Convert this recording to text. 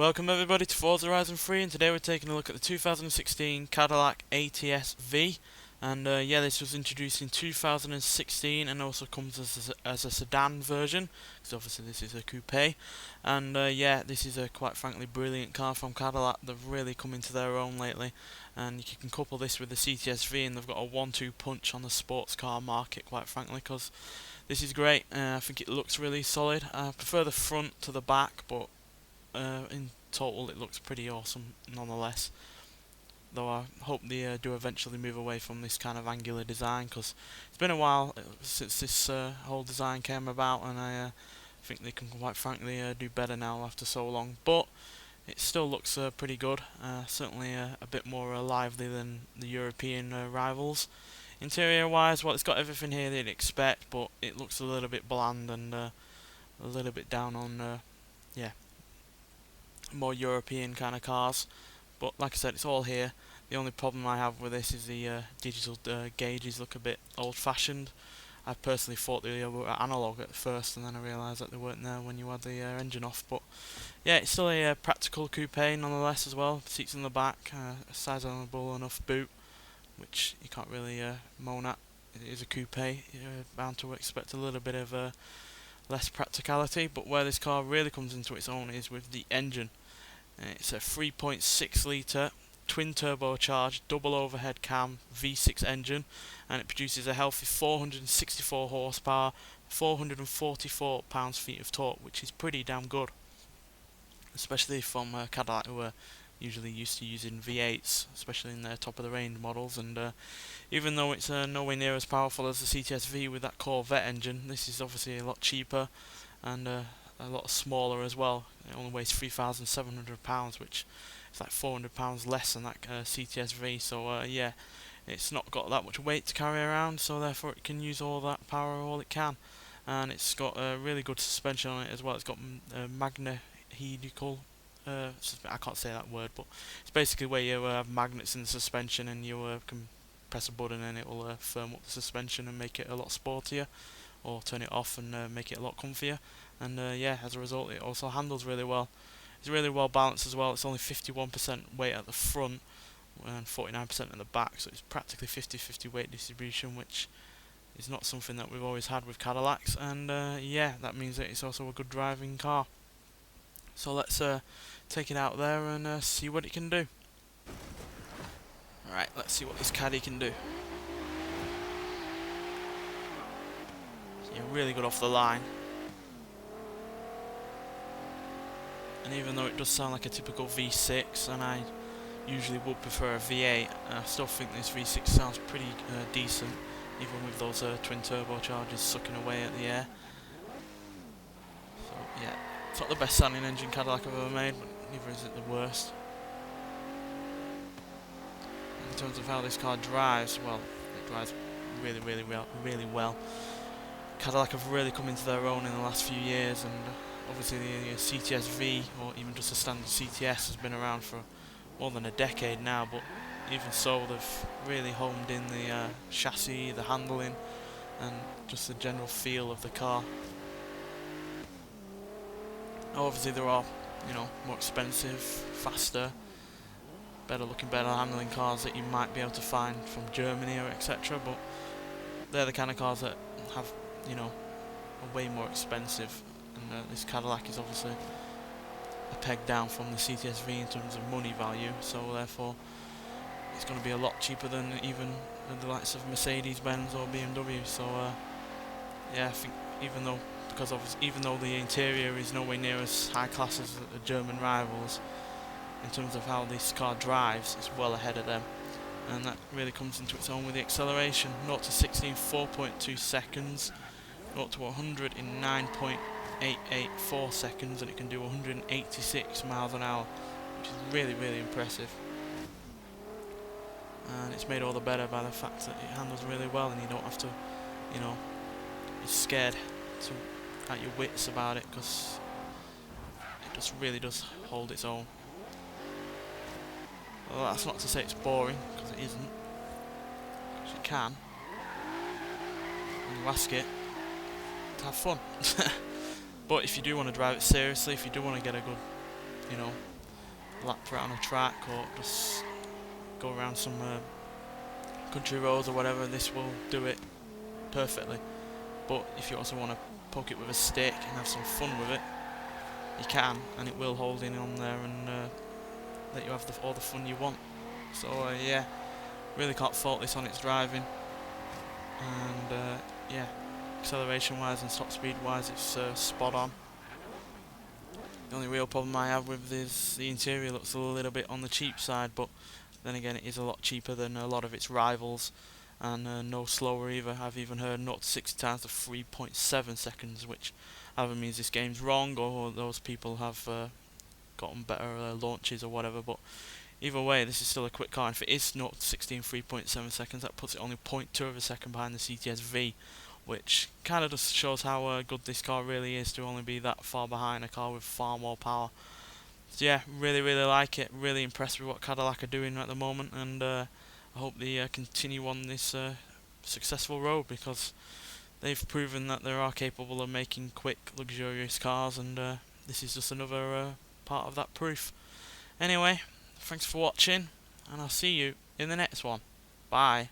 Welcome everybody to Forza Horizon 3, and today we're taking a look at the 2016 Cadillac ATS-V. And yeah, this was introduced in 2016 and also comes as a sedan version, because obviously this is a coupe. And yeah, this is a quite frankly brilliant car from Cadillac. They've really come into their own lately, and you can couple this with the CTS-V and they've got a 1-2 punch on the sports car market, quite frankly, because this is great. I think it looks really solid. I prefer the front to the back, but in total it looks pretty awesome nonetheless, though I hope they do eventually move away from this kind of angular design, because it's been a while since this whole design came about, and I think they can quite frankly do better now after so long. But it still looks pretty good, certainly a bit more lively than the European rivals. Interior wise, well, it's got everything here that you'd expect, but it looks a little bit bland and a little bit down on yeah, more European kind of cars. But like I said, it's all here. The only problem I have with this is the digital gauges look a bit old-fashioned. I personally thought they were analog at first, and then I realised that they weren't there when you had the engine off. But yeah, it's still a practical coupe nonetheless as well. Seats in the back, a sizable enough boot, which you can't really moan at. It is a coupe. You're bound to expect a little bit of less practicality, but where this car really comes into its own is with the engine. It's a 3.6 litre twin turbocharged double overhead cam V6 engine, and it produces a healthy 464 horsepower, 444 pounds-feet of torque, which is pretty damn good, especially from Cadillac, who are usually used to using V8s, especially in their top of the range models. And even though it's nowhere near as powerful as the CTS-V with that Corvette engine, this is obviously a lot cheaper and a lot smaller as well. It only weighs 3,700 pounds, which is like 400 pounds less than that CTS-V. So yeah, it's not got that much weight to carry around, so therefore it can use all that power all it can. And it's got a really good suspension on it as well. It's got magnetical, I can't say that word, but it's basically where you have magnets in the suspension, and you can press a button and it will firm up the suspension and make it a lot sportier, or turn it off and make it a lot comfier. And yeah, as a result, it also handles really well. It's really well balanced as well. It's only 51% weight at the front and 49% at the back, so it's practically 50-50 weight distribution, which is not something that we've always had with Cadillacs. And yeah, that means that it's also a good driving car. So let's take it out there and see what it can do. Alright, let's see what this Caddy can do. Yeah, really good off the line. And even though it does sound like a typical V6, and I usually would prefer a V8, I still think this V6 sounds pretty decent, even with those twin turbochargers sucking away at the air. So yeah, it's not the best sounding engine Cadillac I've ever made, but neither is it the worst. In terms of how this car drives, well, it drives really well. Cadillac have really come into their own in the last few years, and obviously the CTS-V, or even just a standard CTS, has been around for more than a decade now, but even so they've really homed in the chassis, the handling, and just the general feel of the car. Obviously there are, you know, more expensive, faster, better looking, better handling cars that you might be able to find from Germany or etc., but they're the kind of cars that have, you know, are way more expensive. And this Cadillac is obviously a peg down from the CTS-V in terms of money value, so therefore it's going to be a lot cheaper than even the likes of Mercedes-Benz or BMW. So yeah, I think even though the interior is nowhere near as high class as the German rivals, in terms of how this car drives, it's well ahead of them, and that really comes into its own with the acceleration. 0 to 60 in 4.2 seconds, 0 to 100 in 9.884 seconds, and it can do 186 miles an hour, which is really impressive. And it's made all the better by the fact that it handles really well, and you don't have to, you know, be scared at your wits about it, because it just really does hold its own. Well, that's not to say it's boring, because it isn't. Because you can, and you ask it to have fun. But if you do want to drive it seriously, if you do want to get a good, you know, lap through it on a track or just go around some country roads or whatever, this will do it perfectly. But if you also want to poke it with a stick and have some fun with it, you can, and it will hold in on there and let you have all the fun you want. So yeah, really can't fault this on its driving, and yeah, acceleration wise and top speed wise it's spot on. The only real problem I have with this, the interior looks a little bit on the cheap side, but then again it is a lot cheaper than a lot of its rivals, and no slower either. I've even heard 0 to 60 times to 3.7 seconds, which either means this game's wrong or those people have gotten better launches or whatever. But either way, this is still a quick car, and if it is 0 to 60 in 3.7 seconds, that puts it only 0.2 of a second behind the CTS-V, which kind of just shows how good this car really is to only be that far behind a car with far more power. So yeah, really like it, really impressed with what Cadillac are doing at the moment, and I hope they continue on this successful road, because they've proven that they are capable of making quick, luxurious cars, and this is just another part of that proof. Anyway, thanks for watching, and I'll see you in the next one. Bye.